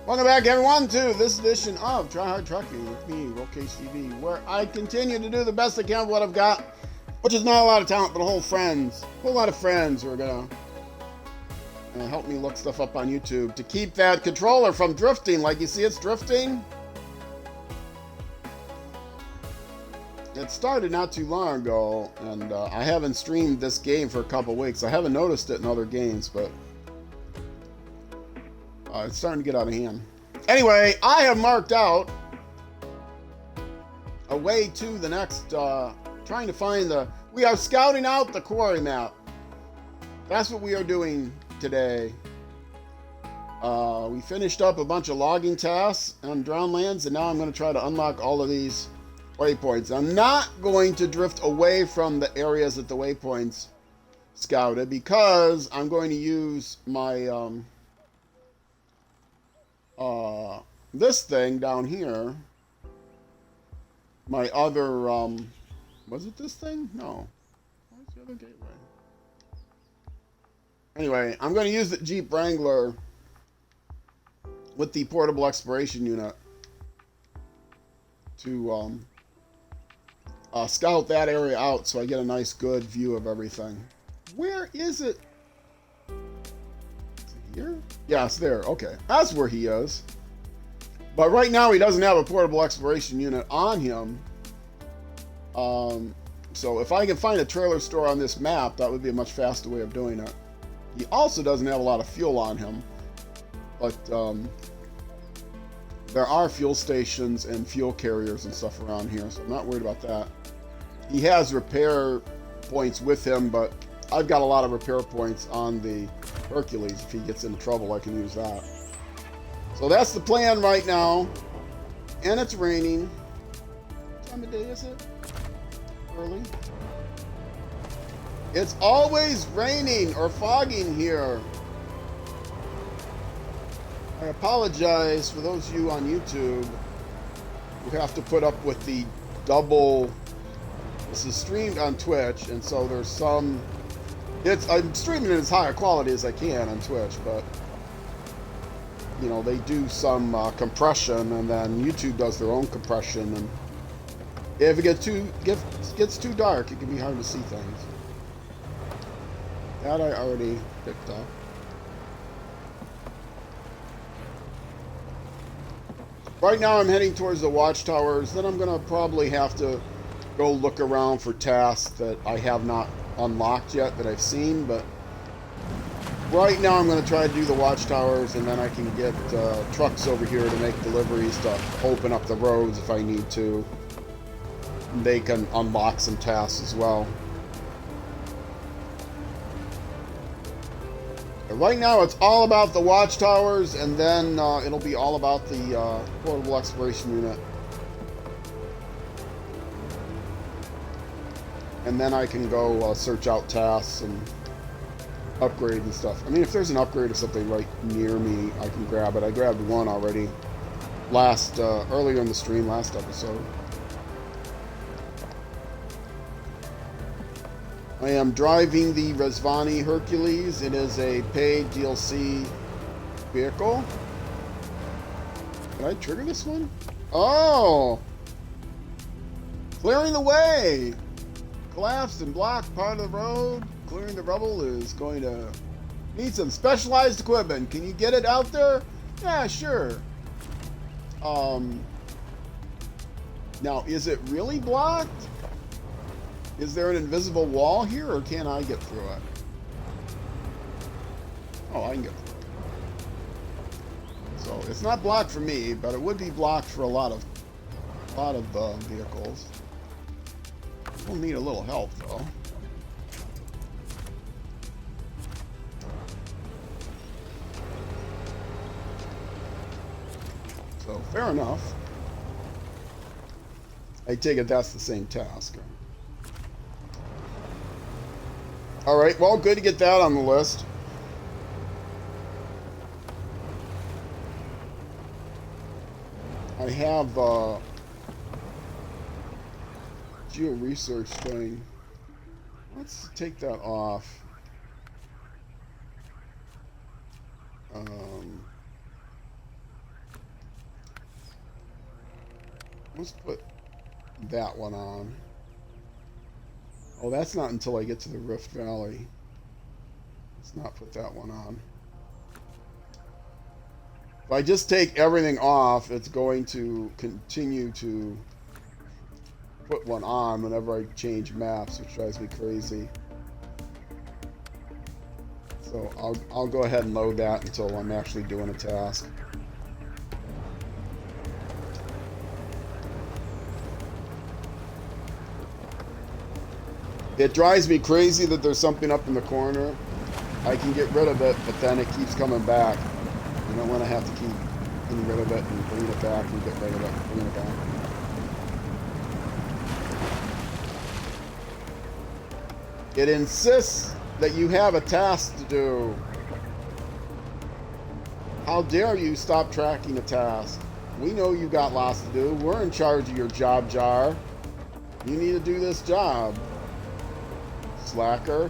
Welcome back, everyone, to this edition of Try Hard Trucking with me, Rollcage TV, where I continue to do the best I can with what I've got, which is not a lot of talent, but a whole lot of friends who are gonna help me look stuff up on YouTube to keep that controller from drifting. Like you see, it's drifting. It started not too long ago, and I haven't streamed this game for a couple weeks. I haven't noticed it in other games, but it's starting to get out of hand. Anyway, I have marked out a way to the next, trying to find we are scouting out the quarry map. That's what we are doing today. We finished up a bunch of logging tasks on Drownlands, and now I'm going to try to unlock all of these waypoints. I'm not going to drift away from the areas that the waypoints scouted, because I'm going to use my this thing down here, my other was it this thing? No, where's the other gateway? Anyway, I'm going to use the Jeep Wrangler with the portable exploration unit to scout that area out, so I get a nice good view of everything. Where is it? Is it here? Yeah, it's there. Okay, that's where he is. But right now he doesn't have a portable exploration unit on him. So if I can find a trailer store on this map, that would be a much faster way of doing it. He also doesn't have a lot of fuel on him, but there are fuel stations and fuel carriers and stuff around here, so I'm not worried about that. He has repair points with him, but I've got a lot of repair points on the Hercules. If he gets into trouble, I can use that. So that's the plan right now. And it's raining. What time of day is it? Early? It's always raining or fogging here. I apologize for those of you on YouTube who have to put up with the double. This is streamed on Twitch, and so there's some. I'm streaming it as high a quality as I can on Twitch, but you know, they do some compression, and then YouTube does their own compression, and if it gets too dark, it can be hard to see things. That I already picked up. Right now I'm heading towards the watchtowers. Then I'm gonna probably have to go look around for tasks that I have not unlocked yet that I've seen, but right now I'm going to try to do the watchtowers, and then I can get trucks over here to make deliveries to open up the roads if I need to. They can unlock some tasks as well. But right now it's all about the watchtowers, and then it'll be all about the portable exploration unit. And then I can go search out tasks and upgrade and stuff. I mean, if there's an upgrade or something right near me, I can grab it. I grabbed one already earlier in the stream, last episode. I am driving the Rezvani Hercules. It is a paid DLC vehicle. Did I trigger this one? Oh! Clearing the way! Collapsed and blocked part of the road. Clearing the rubble is going to need some specialized equipment. Can you get it out there? Yeah, sure. Now, is it really blocked? Is there an invisible wall here, or can I get through it? Oh, I can get through it. So it's not blocked for me, but it would be blocked for a lot of vehicles. We'll need a little help, though. So, fair enough. I take it that's the same task. Alright, well, good to get that on the list. I have geo research thing. Let's take that off. Let's put that one on. Oh, that's not until I get to the Rift Valley. Let's not put that one on. If I just take everything off, it's going to continue to put one on whenever I change maps, which drives me crazy. So I'll go ahead and load that until I'm actually doing a task. It drives me crazy that there's something up in the corner. I can get rid of it, but then it keeps coming back. I don't want to have to keep getting rid of it and bring it back and get rid of it and bring it back. It insists that you have a task to do. How dare you stop tracking a task? We know you got lots to do. We're in charge of your job jar. You need to do this job. Slacker.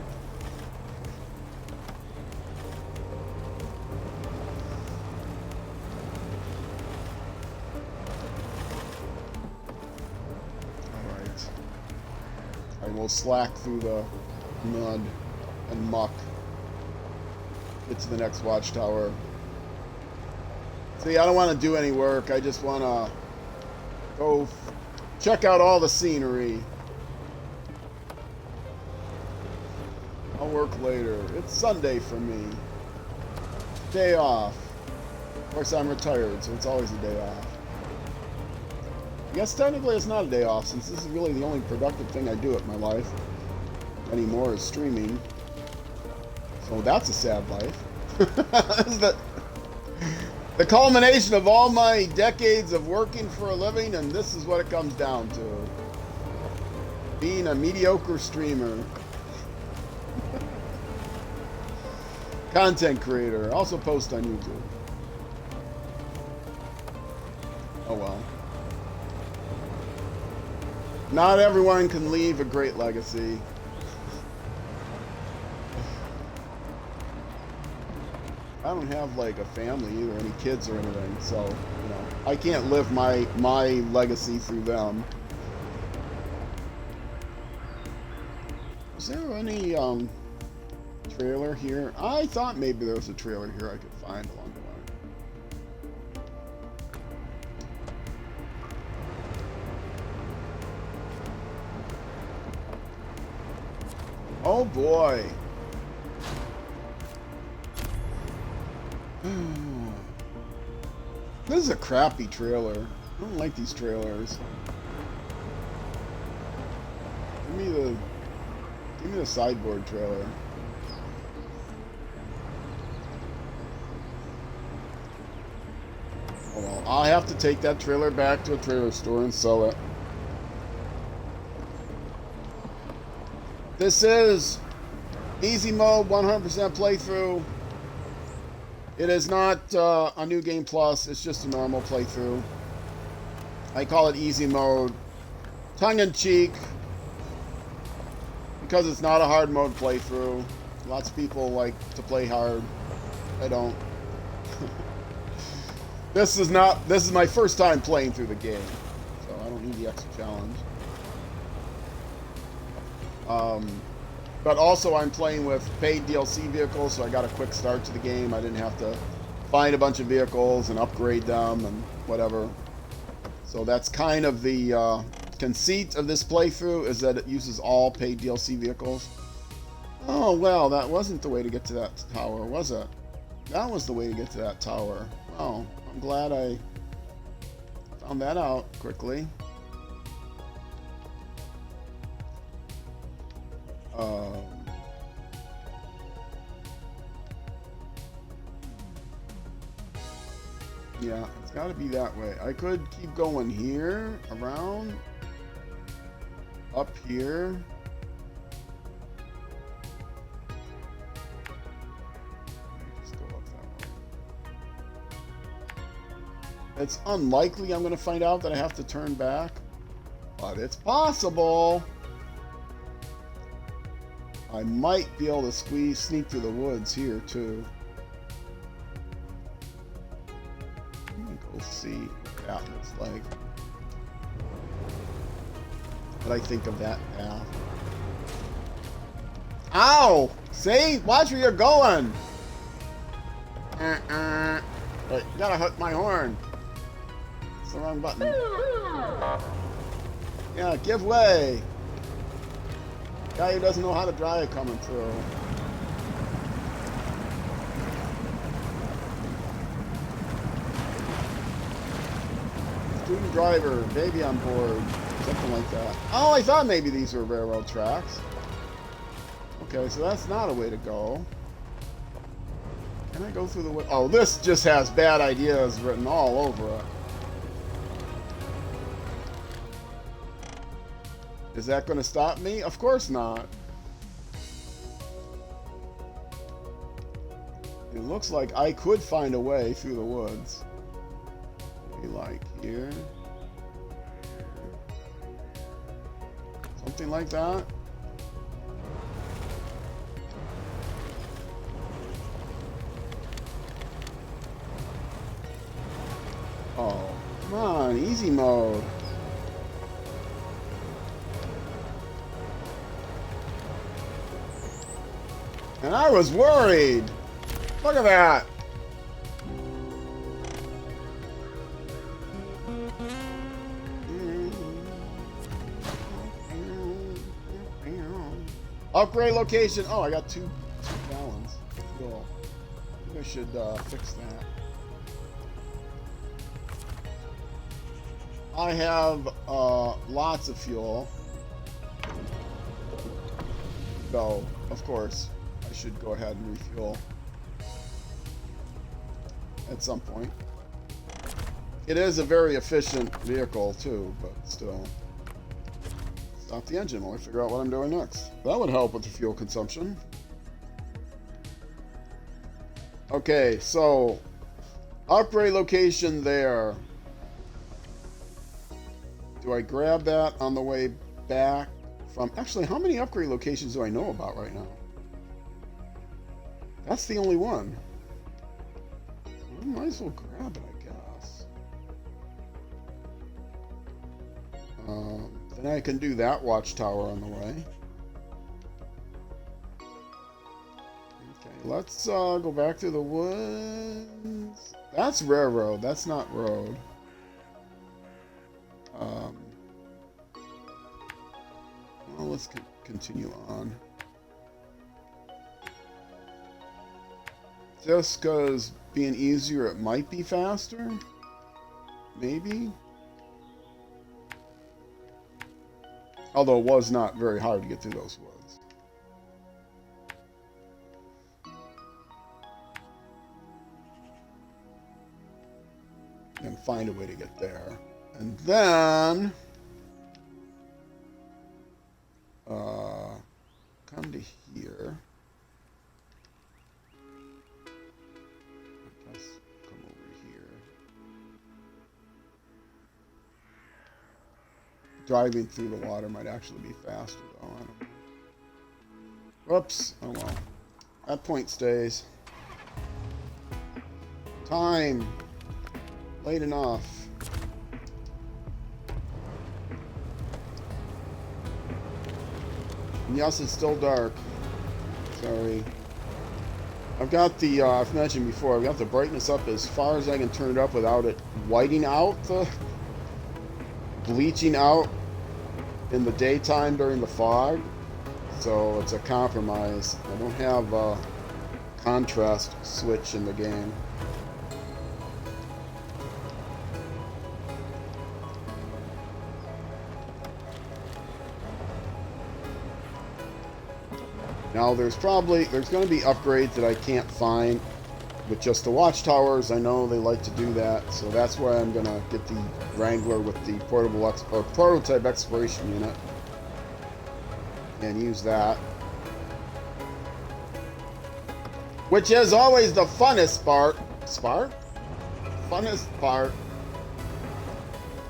Alright. I will slack through the mud and muck. Get to the next watchtower. See, I don't want to do any work. I just want to go check out all the scenery. I'll work later. It's Sunday for me. Day off. Of course, I'm retired, so it's always a day off. I guess technically it's not a day off, since this is really the only productive thing I do at my life anymore is streaming. So that's a sad life. The culmination of all my decades of working for a living, and this is what it comes down to. Being a mediocre streamer. Content creator. Also post on YouTube. Oh well. Not everyone can leave a great legacy. I don't have like a family either, any kids or anything, so you know I can't live my legacy through them. Is there any trailer here? I thought maybe there was a trailer here I could find along the way. Oh boy. This is a crappy trailer. I don't like these trailers. Give me the sideboard trailer. Oh well, I'll have to take that trailer back to a trailer store and sell it. This is easy mode, 100% playthrough. It is not a new game plus, it's just a normal playthrough. I call it easy mode, tongue-in-cheek, because it's not a hard mode playthrough. Lots of people like to play hard. I don't. This is my first time playing through the game, so I don't need the extra challenge. But also I'm playing with paid DLC vehicles, so I got a quick start to the game. I didn't have to find a bunch of vehicles and upgrade them and whatever. So that's kind of the conceit of this playthrough, is that it uses all paid DLC vehicles. Oh, well, that wasn't the way to get to that tower, was it? That was the way to get to that tower. Oh, I'm glad I found that out quickly. Yeah, it's got to be that way. I could keep going here, around, up here. Just go up that way. It's unlikely I'm going to find out that I have to turn back, but it's possible. I might be able to sneak through the woods here too. Let me go see what that looks like. But I think of that path. Ow! See? Watch where you're going! Wait, you gotta hook my horn. It's the wrong button. Yeah, give way! Guy who doesn't know how to drive coming through. Student driver, baby on board. Something like that. Oh, I thought maybe these were railroad tracks. Okay, so that's not a way to go. Can I go through the wood? Oh, this just has bad ideas written all over it. Is that going to stop me? Of course not. It looks like I could find a way through the woods. Maybe like here. Something like that. Oh, come on, easy mode. And I was worried. Look at that. Upgrade location. Oh, I got two gallons. Cool. I think I should fix that. I have lots of fuel. So, of course, I should go ahead and refuel at some point. It is a very efficient vehicle too, but still. Stop the engine while I figure out what I'm doing next. That would help with the fuel consumption. Okay, so upgrade location there. Do I grab that on the way back from... Actually, how many upgrade locations do I know about right now? That's the only one. I might as well grab it, I guess. Then I can do that watchtower on the way. Okay, let's go back to the woods. That's railroad. That's not road. Well, let's continue on. Just because being easier, it might be faster. Maybe. Although it was not very hard to get through those woods. And find a way to get there. And then... come to here. I guess come over here. Driving through the water might actually be faster though. I don't know. Whoops. Oh well. That point stays. Time. Late enough. And yes, it's still dark. Sorry. I've got the, I've mentioned before, I've got the brightness up as far as I can turn it up without it whiting out, bleaching out in the daytime during the fog. So it's a compromise. I don't have a contrast switch in the game. Now there's going to be upgrades that I can't find with just the watchtowers. I know they like to do that, so that's why I'm going to get the Wrangler with the portable or prototype exploration unit and use that. Which is always the funnest part. Funnest part.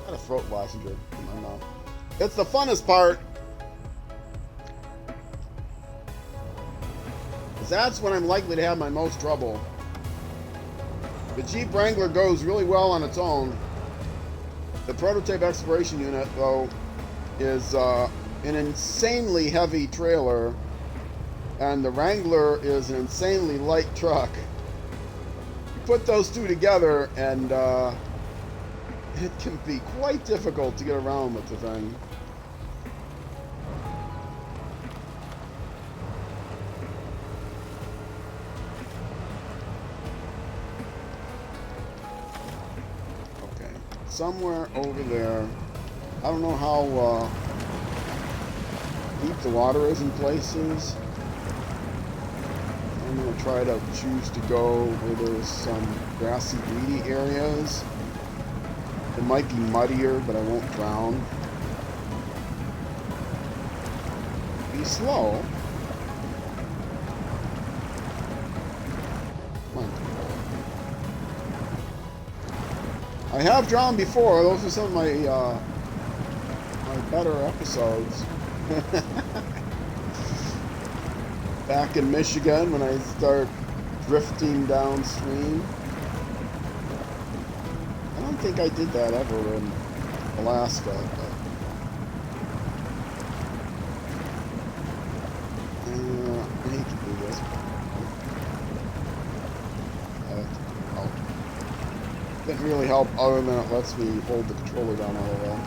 I got a throat lassenger in my mouth. It's the funnest part. That's when I'm likely to have my most trouble. The Jeep Wrangler goes really well on its own. The prototype exploration unit, though, is an insanely heavy trailer, and the Wrangler is an insanely light truck. You put those two together, and it can be quite difficult to get around with the thing. Okay, somewhere over there. I don't know how deep the water is in places. I'm going to try to choose to go where there's some grassy, weedy areas. It might be muddier, but I won't drown. Be slow. Come on. I have drowned before. Those are some of my my better episodes. Back in Michigan when I start drifting downstream. I don't think I did that ever in Alaska. But, I hate to do this. Didn't really help other than it lets me hold the controller down all the way.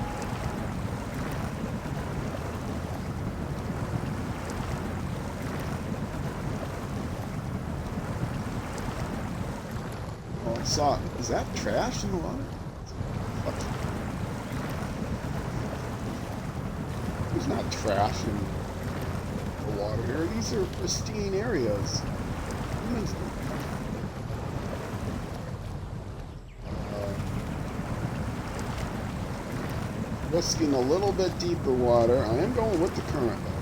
Is that trash in the water? There's not trash in the water here. These are pristine areas. Risking a little bit deeper water. I am going with the current though.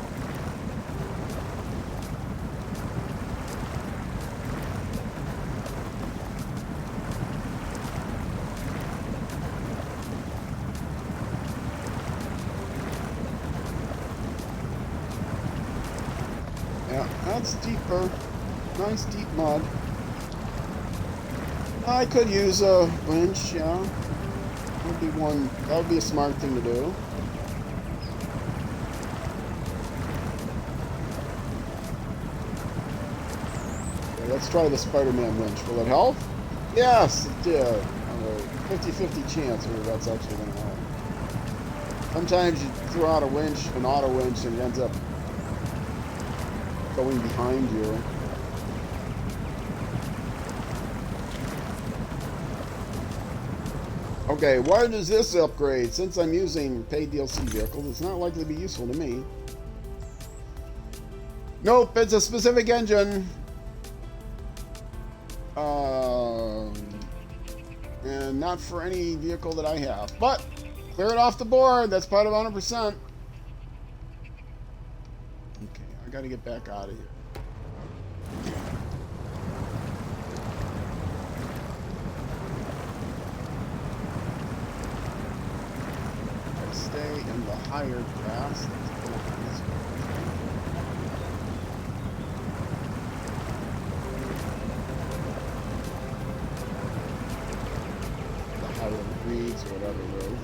That's deeper. Nice deep mud. I could use a winch, yeah. That would be a smart thing to do. Okay, let's try the Spider-Man winch. Will it help? Yes, it did. Alright, 50-50 chance whether that's actually going to help. Sometimes you throw out a winch, an auto winch, and it ends up going behind you. Okay, why does this upgrade? Since I'm using paid DLC vehicles, it's not likely to be useful to me. Nope, it's a specific engine. And not for any vehicle that I have. But, clear it off the board. That's part of 100%. Got to get back out of here. I stay in the higher grass. The higher reeds or whatever it is.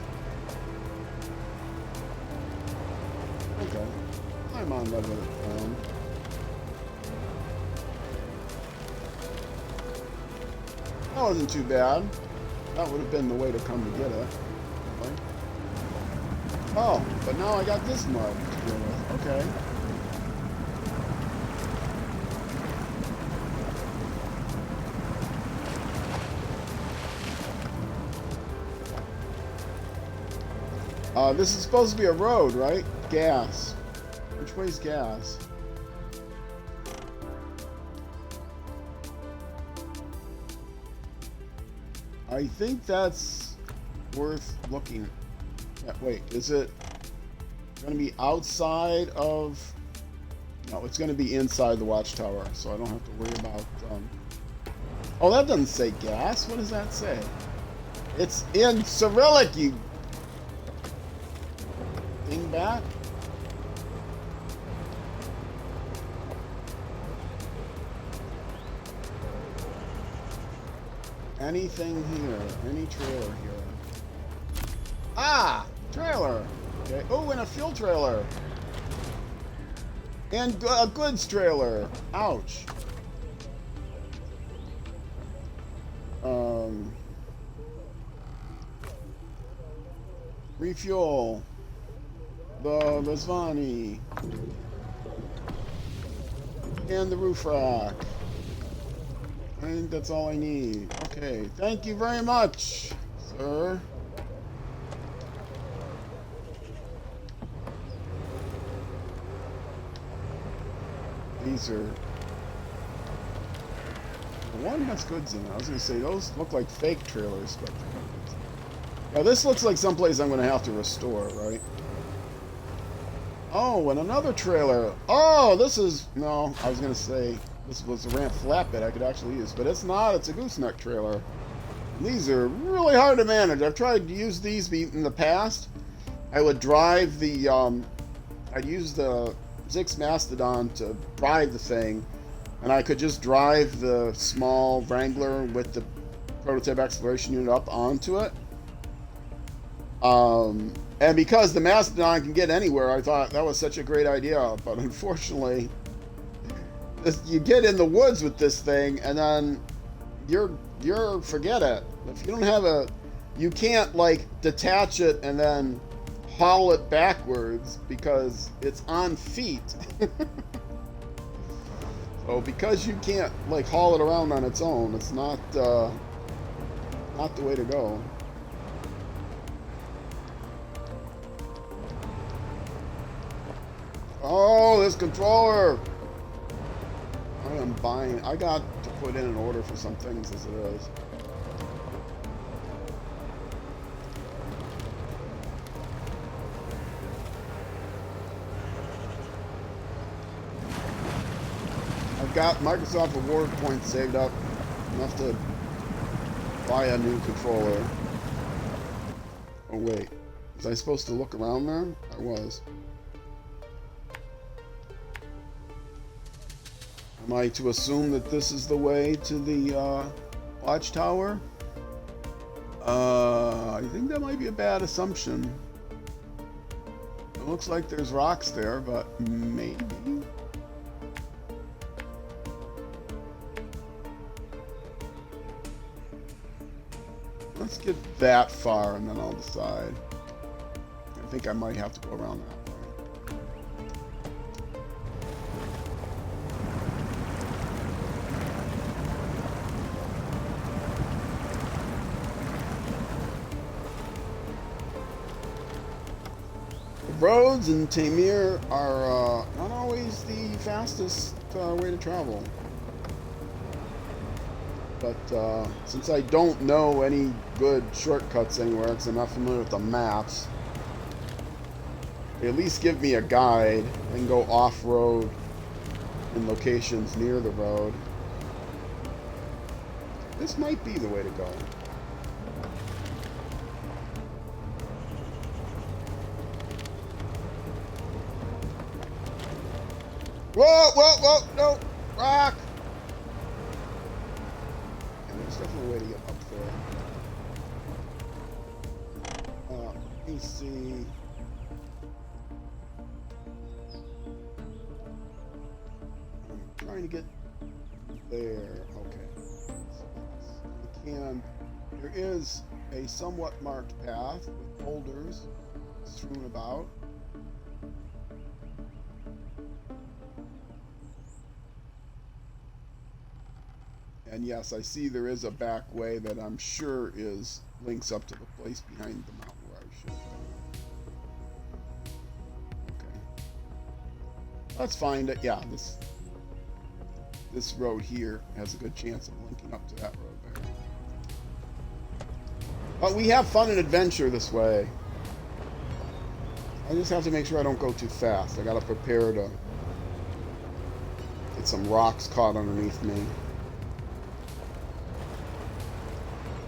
Okay. I'm on level ground. That wasn't too bad. That would have been the way to come to get it. Okay. Oh, but now I got this mud to deal with. Okay. This is supposed to be a road, right? Gas. Which way's gas? I think that's worth looking at. Wait, is it going to be outside of... No, it's going to be inside the watchtower, so I don't have to worry about... Oh, that doesn't say gas. What does that say? It's in Cyrillic, you... dingbat. Anything here? Any trailer here? Ah! Trailer! Okay. Oh, and a fuel trailer. And a goods trailer. Ouch. Refuel. The Zvani. And the roof rack. I think that's all I need. Okay. Thank you very much, sir. These are... One has goods in it. I was going to say, those look like fake trailers, but... Now, this looks like someplace I'm going to have to restore, right? Oh, and another trailer. Oh, this is... No, I was going to say this was a ramp flatbed I could actually use, but it's not. It's a gooseneck trailer. And these are really hard to manage. I've tried to use these in the past. I would drive the... I'd use the Zix Mastodon to drive the thing, and I could just drive the small Wrangler with the prototype acceleration unit up onto it. And because the Mastodon can get anywhere, I thought that was such a great idea. But unfortunately, you get in the woods with this thing, and then you're forget it. If you don't have a, you can't like detach it and then haul it backwards because it's on feet. So because you can't like haul it around on its own, it's not the way to go. Oh, this controller! I am buying. I got to put in an order for some things as it is. I've got Microsoft Reward points saved up enough to buy a new controller. Oh wait, was I supposed to look around there? I was. Am I to assume that this is the way to the watchtower? I think that might be a bad assumption. It looks like there's rocks there, but maybe. Let's get that far and then I'll decide. I think I might have to go around that way. Roads in Taymyr are not always the fastest way to travel. But since I don't know any good shortcuts anywhere, because I'm not familiar with the maps, they at least give me a guide and go off-road in locations near the road. This might be the way to go. Whoa, whoa, whoa, no, rock! And there's definitely a way to get up there. Let me see. I'm trying to get there. Okay. There is a somewhat marked path with boulders strewn about. And yes, I see there is a back way that I'm sure links up to the place behind the mountain where I should go. Okay. Let's find it. Yeah, this road here has a good chance of linking up to that road there. But we have fun and adventure this way. I just have to make sure I don't go too fast. I gotta prepare to get some rocks caught underneath me.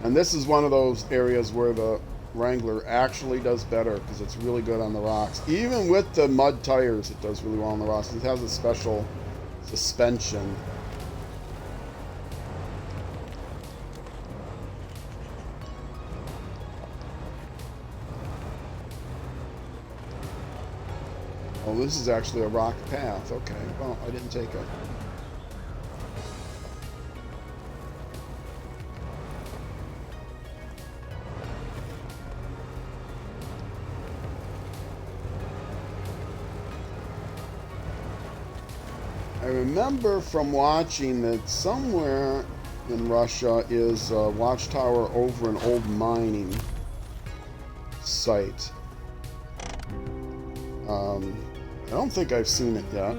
And this is one of those areas where the Wrangler actually does better because it's really good on the rocks. Even with the mud tires, it does really well on the rocks. It has a special suspension. Oh, this is actually a rock path. Okay, well, I didn't take it. I remember from watching that somewhere in Russia is a watchtower over an old mining site. I don't think I've seen it yet.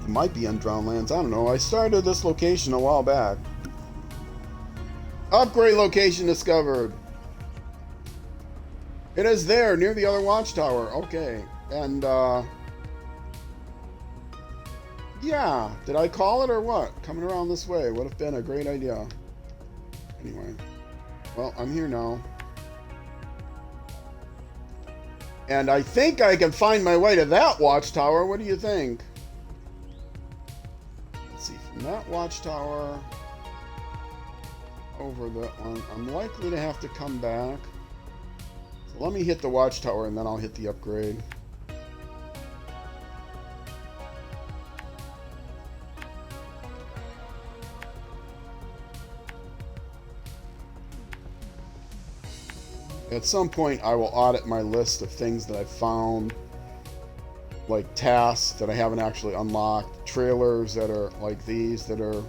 It might be on Drowned Lands. I don't know. I started this location a while back. Upgrade location discovered. It is there, near the other watchtower. Okay. And, yeah. Did I call it or what? Coming around this way would have been a great idea. Anyway. Well, I'm here now. And I think I can find my way to that watchtower. What do you think? Let's see. From that watchtower over that one, I'm likely to have to come back. So let me hit the watchtower and then I'll hit the upgrade. At some point, I will audit my list of things that I've found, like tasks that I haven't actually unlocked, trailers that are like these that are...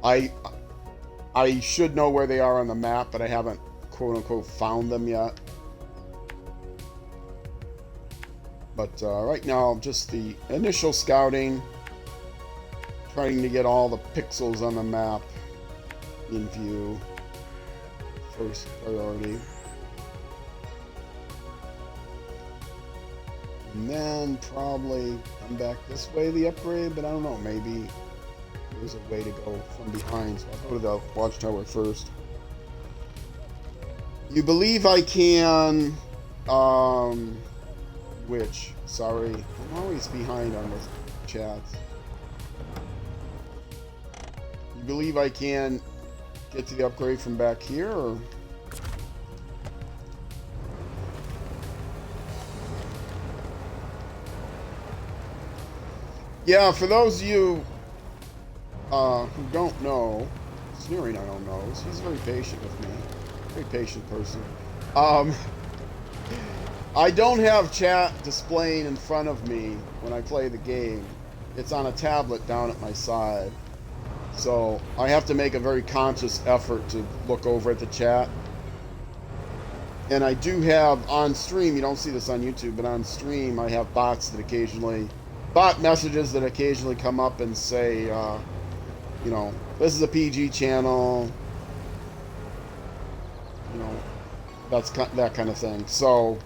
I should know where they are on the map, but I haven't, quote-unquote, found them yet. But right now, just the initial scouting, trying to get all the pixels on the map in view. First priority. And then probably come back this way, the upgrade, but I don't know, maybe there's a way to go from behind, so I'll go to the watchtower first. You believe I can, which, sorry, I'm always behind on those chats. You believe I can get to the upgrade from back here, or? Yeah, for those of you who don't know, Sneering I don't know, he's very patient with me. Very patient person. I don't have chat displaying in front of me when I play the game. It's on a tablet down at my side. So I have to make a very conscious effort to look over at the chat. And I do have on stream, you don't see this on YouTube, but on stream I have bots that occasionally... bot messages that occasionally come up and say, you know, this is a PG channel, you know, that's that kind of thing. So,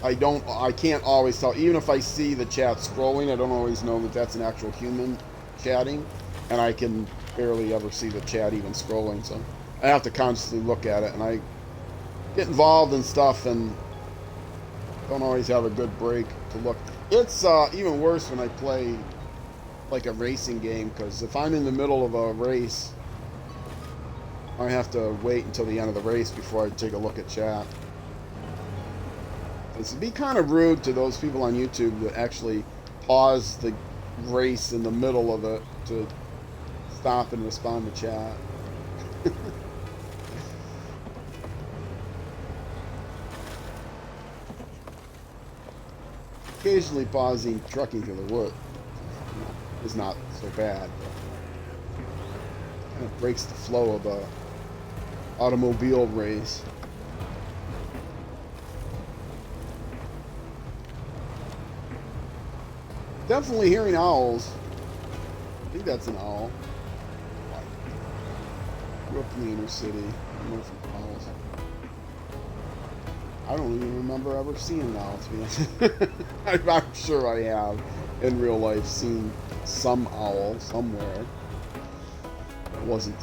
I can't always tell, even if I see the chat scrolling, I don't always know that that's an actual human chatting, and I can barely ever see the chat even scrolling, so I have to constantly look at it, and I get involved in stuff and don't always have a good break to look. It's even worse when I play like a racing game, because if I'm in the middle of a race, I have to wait until the end of the race before I take a look at chat. It's be kind of rude to those people on YouTube that actually pause the race in the middle of it to stop and respond to chat. Occasionally pausing trucking through the wood is not so bad. Kind of breaks the flow of a automobile race. Definitely hearing owls. I think that's an owl. Grew up in the inner city. I know from owls. I don't even remember ever seeing an owl, to be honest. I'm sure I have, in real life, seen some owl somewhere. It wasn't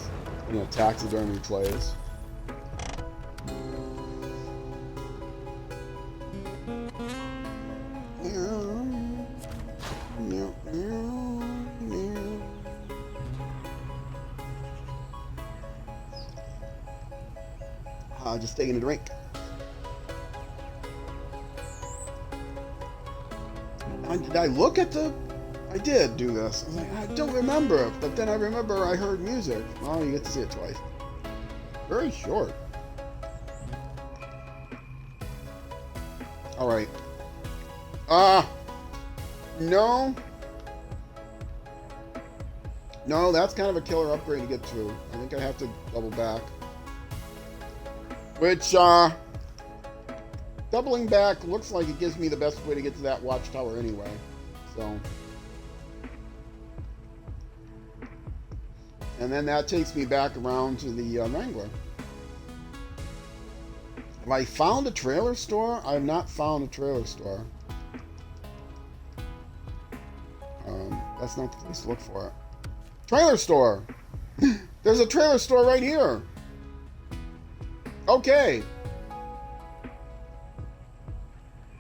in a taxidermy place. Just taking a drink. Did I look at the... I did do this. I was like, I don't remember. But then I remember I heard music. Oh, you get to see it twice. Very short. Alright. No. No, that's kind of a killer upgrade to get through. I think I have to double back. Which, doubling back looks like it gives me the best way to get to that watchtower anyway. So. And then that takes me back around to the Wrangler. Have I found a trailer store? I have not found a trailer store. That's not the place to look for it. Trailer store! There's a trailer store right here! Okay.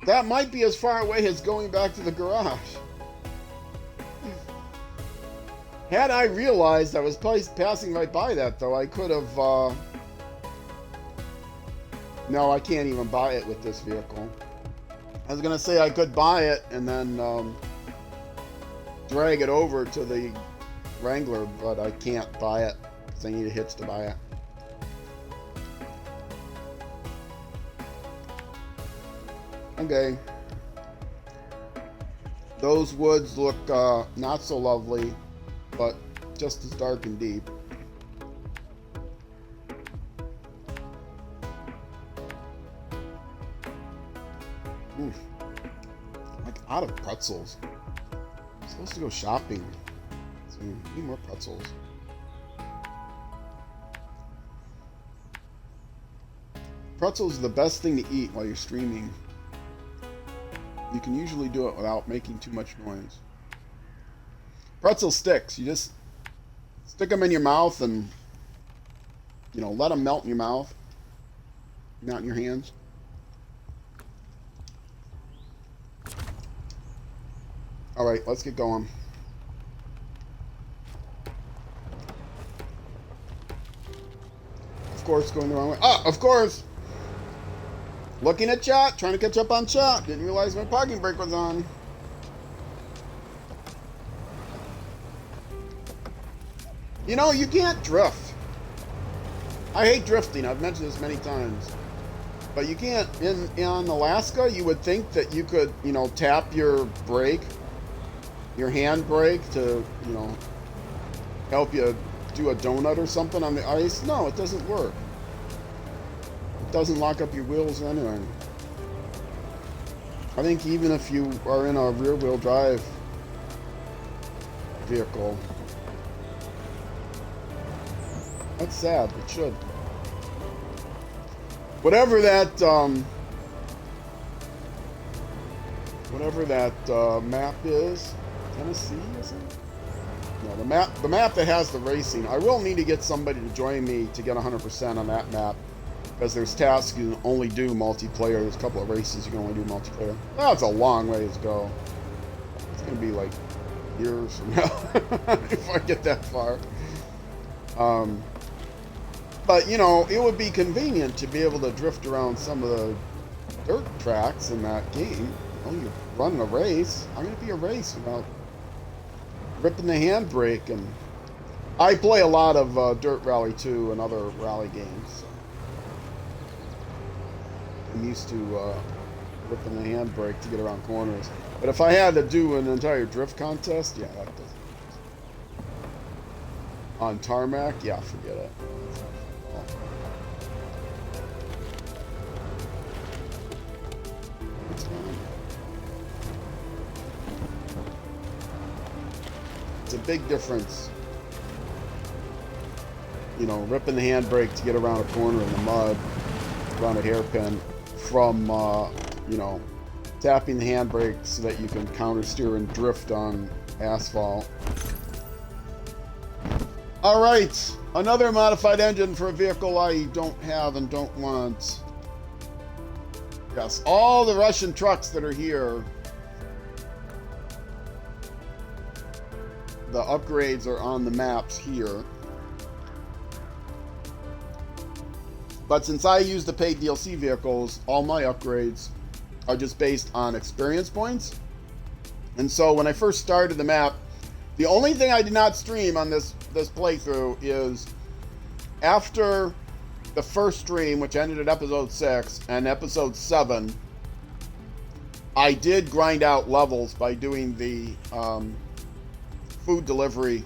That might be as far away as going back to the garage. Had I realized I was passing right by that, though, I could have... No, I can't even buy it with this vehicle. I was going to say I could buy it and then drag it over to the Wrangler, but I can't buy it because I need a hitch to buy it. Okay. Those woods look not so lovely, but just as dark and deep. I'm like out of pretzels. I'm supposed to go shopping. So I need more pretzels. Pretzels are the best thing to eat while you're streaming. You can usually do it without making too much noise. Pretzel sticks. You just stick them in your mouth and, you know, let them melt in your mouth, not in your hands. All right, let's get going. Of course, going the wrong way. Ah, of course! Looking at chat, trying to catch up on chat. Didn't realize my parking brake was on. You know, you can't drift. I hate drifting. I've mentioned this many times. But you can't. In Alaska, you would think that you could, you know, tap your brake, your hand brake to, you know, help you do a donut or something on the ice. No, it doesn't work. It doesn't lock up your wheels or anything. I think even if you are in a rear-wheel drive vehicle, that's sad. It should. Whatever that map is, Tennessee, is it? No, the map that has the racing. I will need to get somebody to join me to get 100% on that map, because there's tasks you can only do multiplayer. There's a couple of races you can only do multiplayer. That's a long ways to go. It's gonna be like years from now if I get that far. But you know, it would be convenient to be able to drift around some of the dirt tracks in that game. You know, you're running a race. How can it be a race without ripping the handbrake? And I play a lot of Dirt Rally 2 and other rally games. So I'm used to ripping the handbrake to get around corners. But if I had to do an entire drift contest, yeah, that doesn't. On tarmac, yeah, forget it. It's a big difference, you know, ripping the handbrake to get around a corner in the mud, around a hairpin, from, you know, tapping the handbrake so that you can counter steer and drift on asphalt. All right, another modified engine for a vehicle I don't have and don't want. Yes, all the Russian trucks that are here, the upgrades are on the maps here. But since I use the paid DLC vehicles, all my upgrades are just based on experience points. And so when I first started the map, the only thing I did not stream on this playthrough is after the first stream, which ended at episode 6, and episode 7, I did grind out levels by doing the food delivery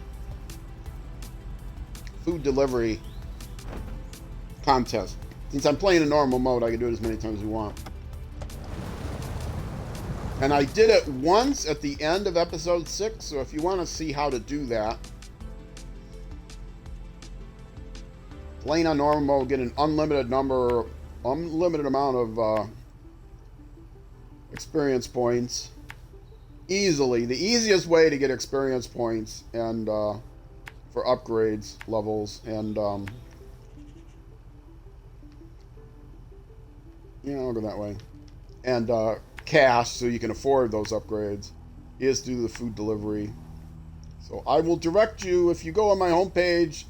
contest. Since I'm playing in normal mode, I can do it as many times as you want. And I did it once at the end of episode 6, so if you want to see how to do that, playing on normal mode, get an unlimited amount of experience points easily. The easiest way to get experience points and for upgrades levels and I'll go that way, and cash so you can afford those upgrades is through the food delivery. So I will direct you, if you go on my homepage,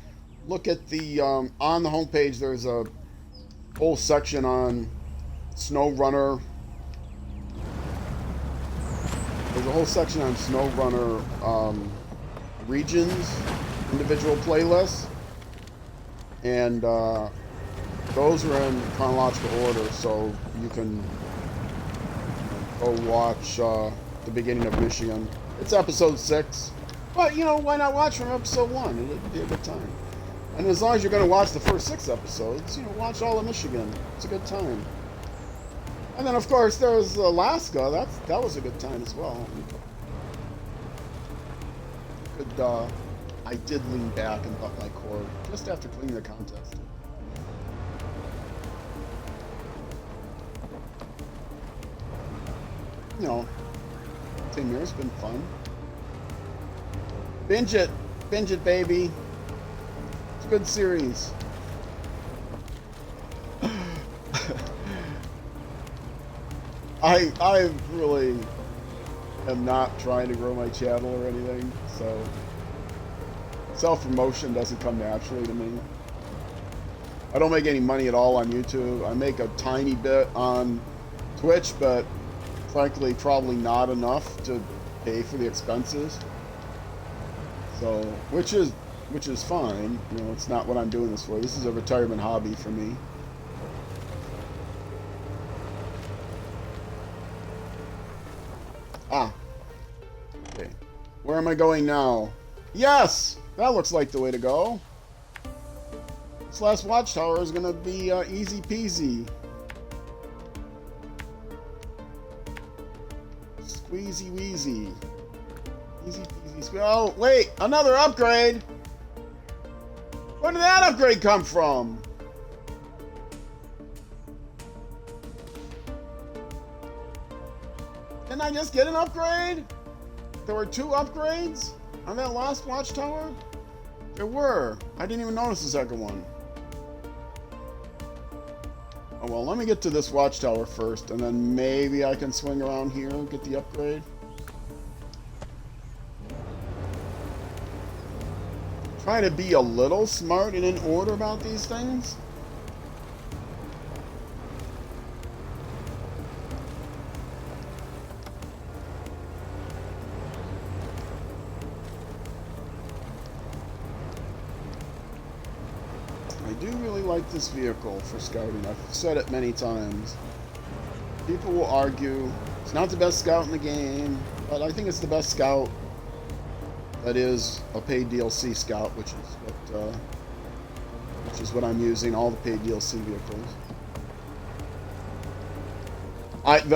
look at the on the homepage there's a whole section on SnowRunner. There's a whole section on SnowRunner regions, individual playlists, and those are in chronological order, so you can go watch the beginning of Michigan. It's episode 6, but why not watch from episode 1? It'd be a good time. And as long as you're going to watch the first 6 episodes, watch all of Michigan. It's a good time. And then, of course, there's Alaska. That was a good time as well. I did lean back and butt my cord just after cleaning the contest. Taymyr's been fun. Binge it, baby. It's a good series. I really am not trying to grow my channel or anything, so self-promotion doesn't come naturally to me. I don't make any money at all on YouTube. I make a tiny bit on Twitch, but frankly probably not enough to pay for the expenses. So, which is fine. It's not what I'm doing this for. This is a retirement hobby for me. Okay. Where am I going now? Yes! That looks like the way to go. This last watchtower is gonna be easy peasy. Squeezy wheezy. Easy peasy. Oh, wait! Another upgrade! Where did that upgrade come from? Didn't I just get an upgrade? There were 2 upgrades on that last watchtower? There were. I didn't even notice the second one. Oh well, let me get to this watchtower first, and then maybe I can swing around here and get the upgrade. Try to be a little smart and in order about these things. I do really like this vehicle for scouting. I've said it many times. People will argue it's not the best scout in the game, but I think it's the best scout that is a paid DLC scout, which is what I'm using, all the paid DLC vehicles.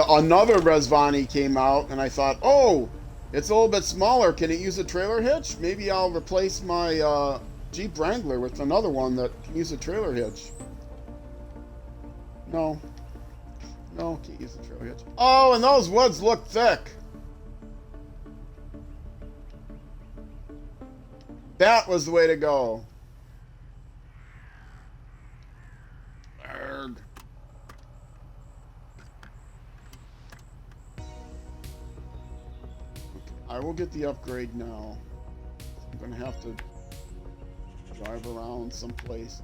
Another Resvani came out, and I thought, oh, it's a little bit smaller. Can it use a trailer hitch? Maybe I'll replace my Jeep Wrangler with another one that can use a trailer hitch. No, can't use the trailer hitch. Oh, and those woods look thick. That was the way to go. Arrgh. I will get the upgrade now. I'm gonna have to drive around someplace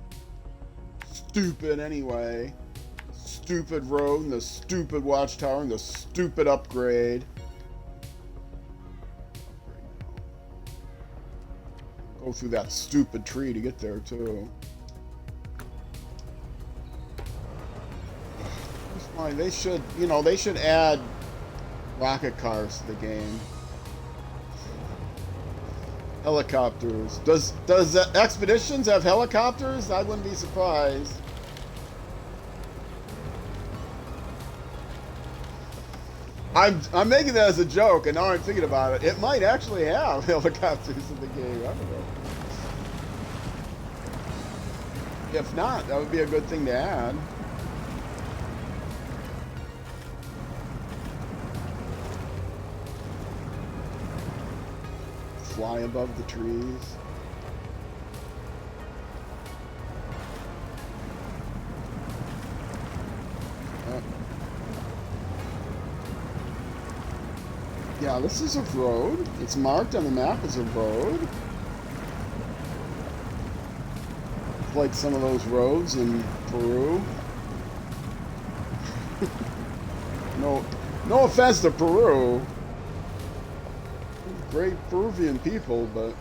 stupid anyway. Stupid road and the stupid watchtower and the stupid upgrade. Go through that stupid tree to get there too. That's why they should, you know, they should add rocket cars to the game. Helicopters. Does Expeditions have helicopters? I wouldn't be surprised. I'm making that as a joke, and now I'm thinking about it. It might actually have helicopters in the game. I don't know. If not, that would be a good thing to add. Fly above the trees. Yeah, this is a road. It's marked on the map as a road. It's like some of those roads in Peru. No offense to Peru. Great Peruvian people, but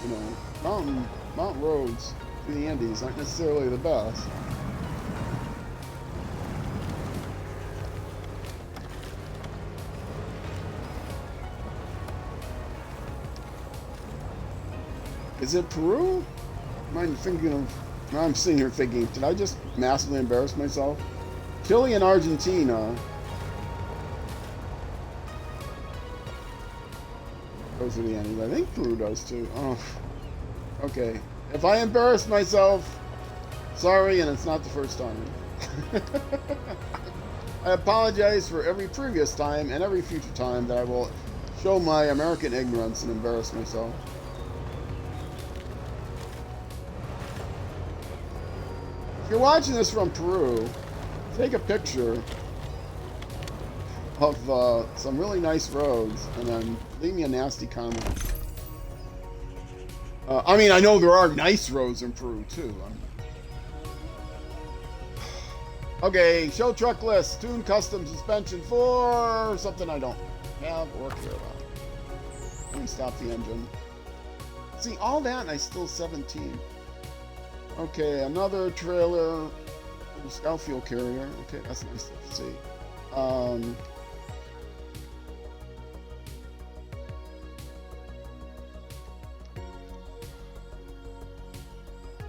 you know, mountain roads through the Andes aren't necessarily the best. Is it Peru? I'm thinking of. Now I'm sitting here thinking, did I just massively embarrass myself? Chile and Argentina. Those are the Andes. I think Peru does too. Oh, okay. If I embarrassed myself, sorry, and it's not the first time. I apologize for every previous time and every future time that I will show my American ignorance and embarrass myself. If you're watching this from Peru, take a picture of some really nice roads and then leave me a nasty comment. I mean, I know there are nice roads in Peru too. Okay, show truck list. Tune custom suspension for something I don't have or care about. Let me stop the engine. See, all that and I still 17. Okay, another trailer, scout fuel carrier. Okay, that's nice to see.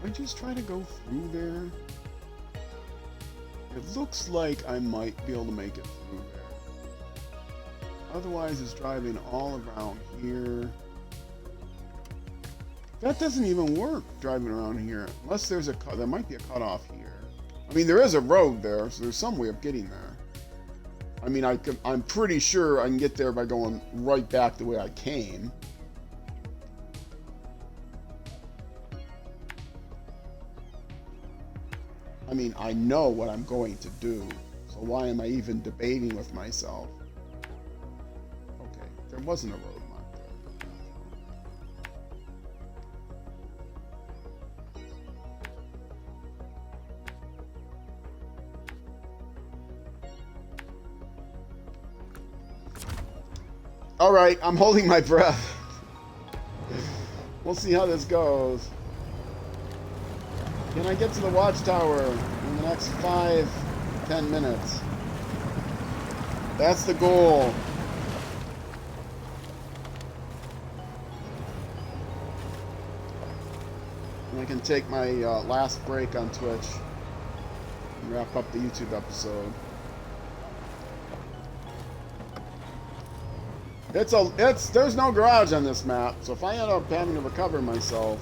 I just try to go through there. It looks like I might be able to make it through there. Otherwise, it's driving all around here. That doesn't even work, driving around here. Unless there's there might be a cutoff here. I mean, there is a road there, so there's some way of getting there. I mean, I'm pretty sure I can get there by going right back the way I came. I mean, I know what I'm going to do, so why am I even debating with myself? Okay, there wasn't a road mark there. All right, I'm holding my breath. We'll see how this goes. Can I get to the watchtower in the next 5-10 minutes? That's the goal. And I can take my last break on Twitch and wrap up the YouTube episode. There's no garage on this map, so if I end up having to recover myself,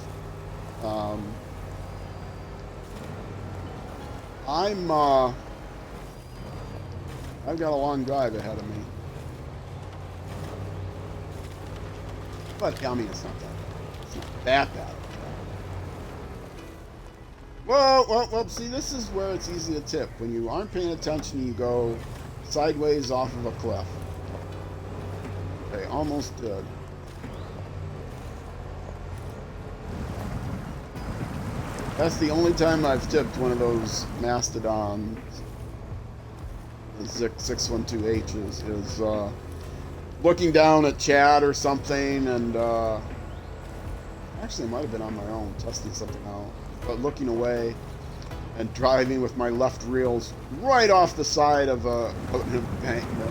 I've got a long drive ahead of me. But I mean, it's not that bad. Well, see, this is where it's easy to tip. When you aren't paying attention, you go sideways off of a cliff. Okay, almost good. That's the only time I've tipped one of those Mastodon 612H's is looking down at chat or something, and actually it might have been on my own, testing something out, but looking away and driving with my left reels right off the side of an embankment.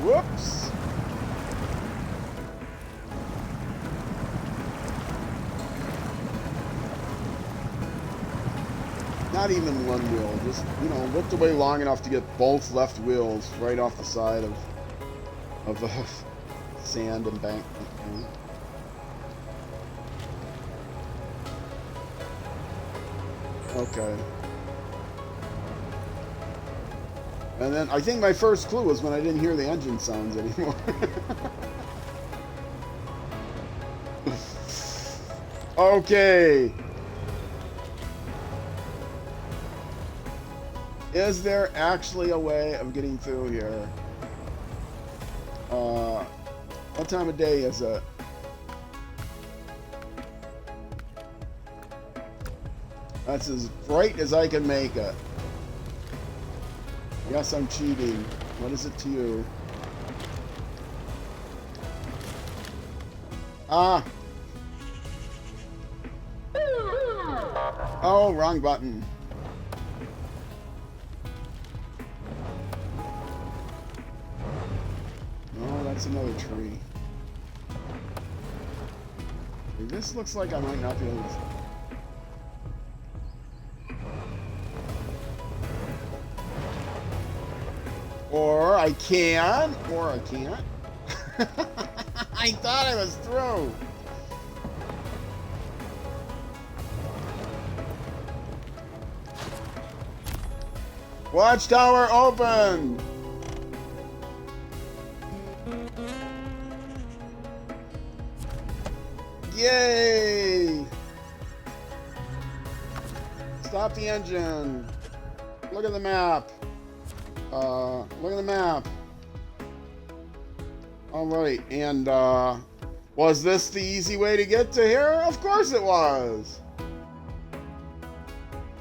Whoops. Not even one wheel, just, you know, looked away long enough to get both left wheels right off the side of the sand embankment. Okay. And then I think my first clue was when I didn't hear the engine sounds anymore. Okay. Is there actually a way of getting through here? What time of day is it? That's as bright as I can make it. Yes, I'm cheating. What is it to you? Ah! Oh, wrong button. Oh, that's another tree. This looks like I might not be able to... Or I can, or I can't. I thought I was through. Watchtower open. Yay! Stop the engine. Look at the map. Look at the map. Alright, and, was this the easy way to get to here? Of course it was!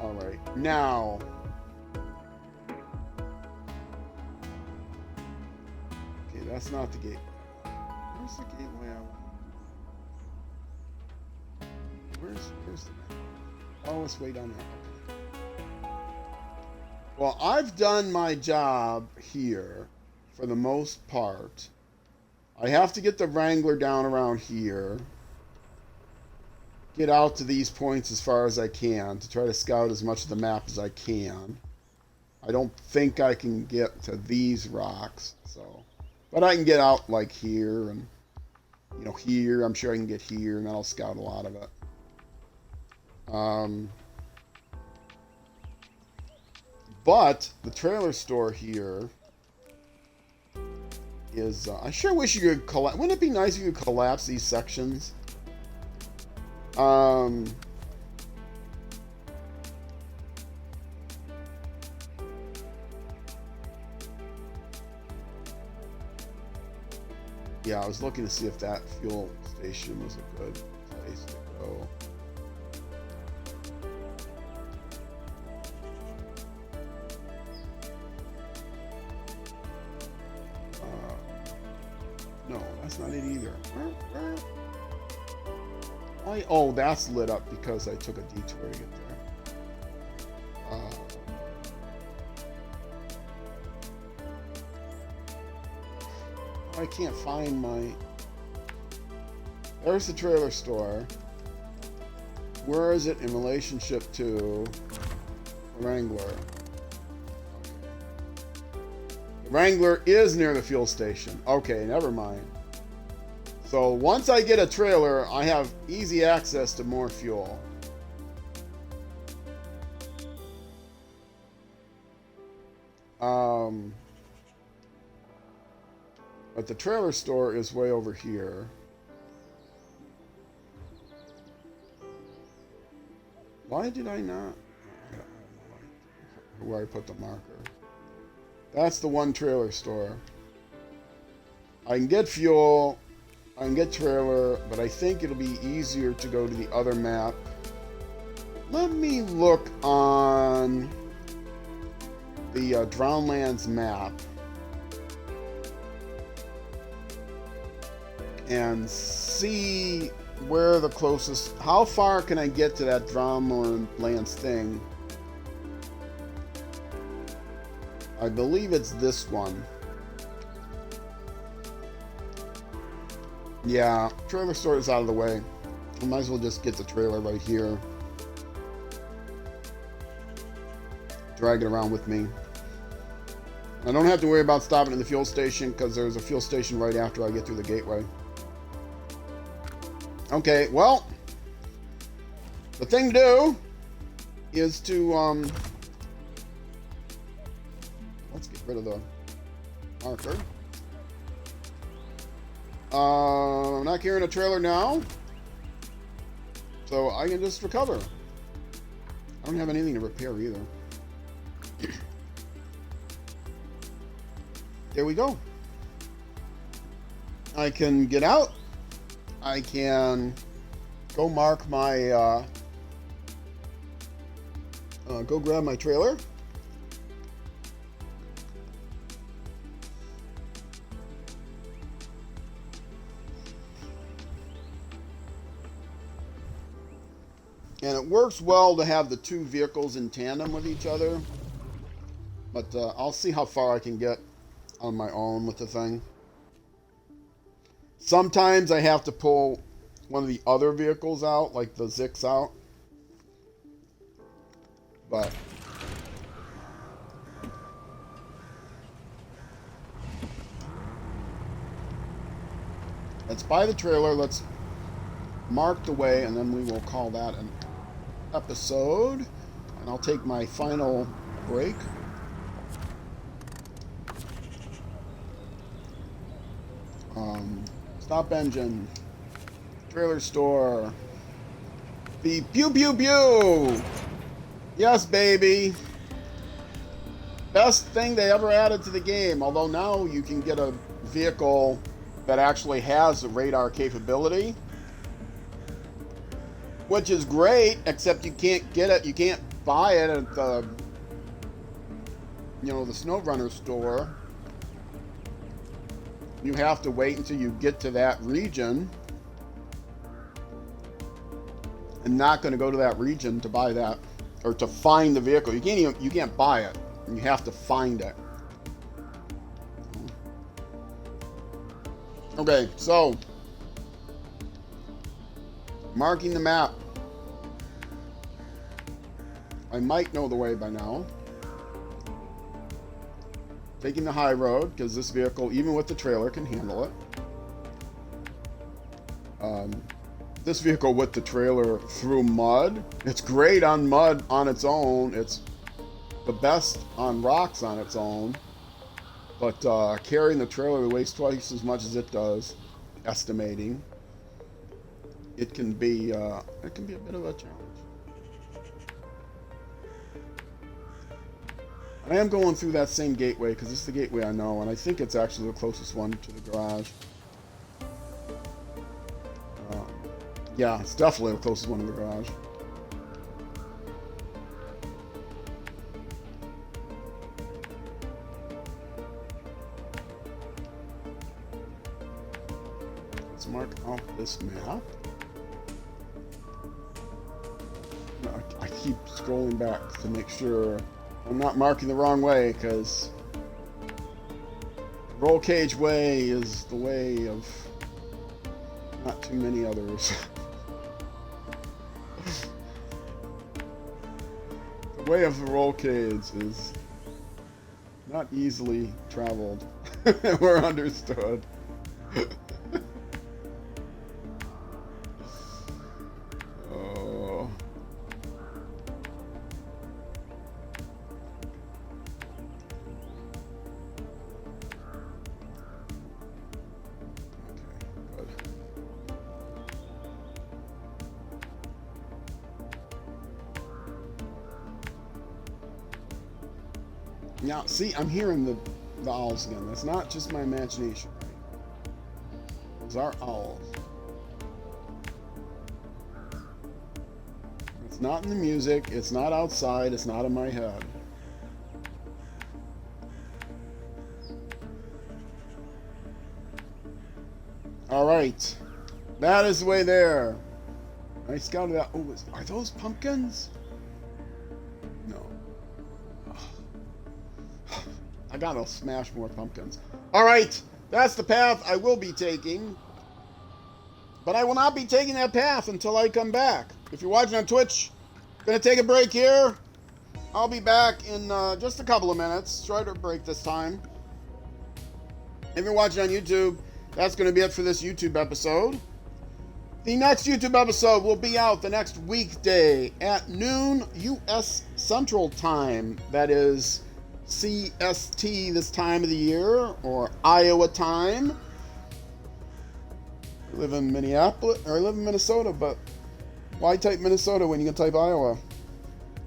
Alright, now... Okay, that's not the gate. Where's the gateway I want? Where's the map? Oh, it's way down there. Well, I've done my job here for the most part. I have to get the Wrangler down around here. Get out to these points as far as I can to try to scout as much of the map as I can. I don't think I can get to these rocks, so... But I can get out like here and, you know, here. I'm sure I can get here and then I'll scout a lot of it. But the trailer store here is... I sure wish you could collapse... Wouldn't it be nice if you could collapse these sections? Yeah, I was looking to see if that fuel station was a good place to go. No, that's not it either. Oh, that's lit up because I took a detour to get there. I can't find my... There's the trailer store. Where is it in relationship to the Wrangler? The Wrangler is near the fuel station. Okay, never mind. So once I get a trailer, I have easy access to more fuel. But the trailer store is way over here. Why did I not? Where I put the marker. That's the one trailer store. I can get fuel. I can get trailer, but I think it'll be easier to go to the other map. Let me look on the Drownlands map and see where the closest, how far can I get to that Drownlands thing. I believe it's this one. Yeah, trailer store is out of the way. I might as well just get the trailer right here. Drag it around with me. I don't have to worry about stopping at the fuel station because there's a fuel station right after I get through the gateway. Okay, well, the thing to do is to, let's get rid of the marker. I'm not carrying a trailer now, so I can just recover. I don't have anything to repair either. There we go. I can get out. I can go mark my, go grab my trailer. And it works well to have the two vehicles in tandem with each other. But I'll see how far I can get on my own with the thing. Sometimes I have to pull one of the other vehicles out, like the Zix out. But let's buy the trailer. Let's mark the way, and then we will call that an episode. And I'll take my final break. Stop engine. Trailer store. The pew pew pew. Yes, baby. Best thing they ever added to the game. Although now you can get a vehicle that actually has a radar capability, which is great, except you can't get it. You can't buy it at the, the SnowRunner store. You have to wait until you get to that region. I'm not going to go to that region to buy that, or to find the vehicle. You can't buy it. You have to find it. Okay, so marking the map. I might know the way by now. Taking the high road, because this vehicle, even with the trailer, can handle it. This vehicle with the trailer through mud, it's great on mud on its own. It's the best on rocks on its own. But carrying the trailer weighs twice as much as it does, estimating. It can be a bit of a challenge. I am going through that same gateway because it's the gateway I know, and I think it's actually the closest one to the garage. Yeah, it's definitely the closest one to the garage. Let's mark off this map. I keep scrolling back to make sure I'm not marking the wrong way, because Roll Cage Way is the way of not too many others. The way of the roll cage is not easily traveled or understood. Oh. Now, see, I'm hearing the owls again. That's not just my imagination, right? Those are owls. It's not in the music. It's not outside. It's not in my head. All right. That is the way there. I scouted that. Oh, are those pumpkins? No. I gotta smash more pumpkins. All right. That's the path I will be taking. But I will not be taking that path until I come back. If you're watching on Twitch, gonna take a break here. I'll be back in just a couple of minutes. Shorter break this time. If you're watching on YouTube, that's going to be it for this YouTube episode. The next YouTube episode will be out the next weekday at noon U.S. Central Time. That is CST this time of the year, or Iowa time. I live in Minneapolis, or I live in Minnesota, but why type Minnesota when you can type Iowa?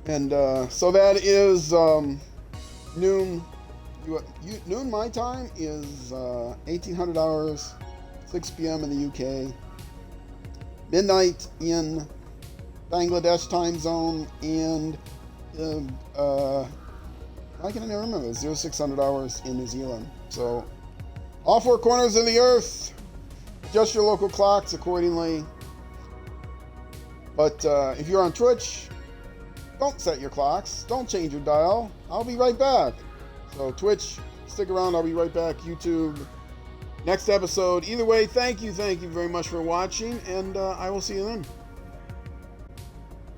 And so that is noon. Noon my time is 1800 hours, 6 p.m. in the UK, midnight in Bangladesh time zone, and I can never remember, 0600 hours in New Zealand. So all four corners of the earth, adjust your local clocks accordingly. But if you're on Twitch, don't set your clocks, don't change your dial. I'll be right back. So Twitch, stick around, I'll be right back. YouTube, next episode. Either way, thank you very much for watching, and I will see you then.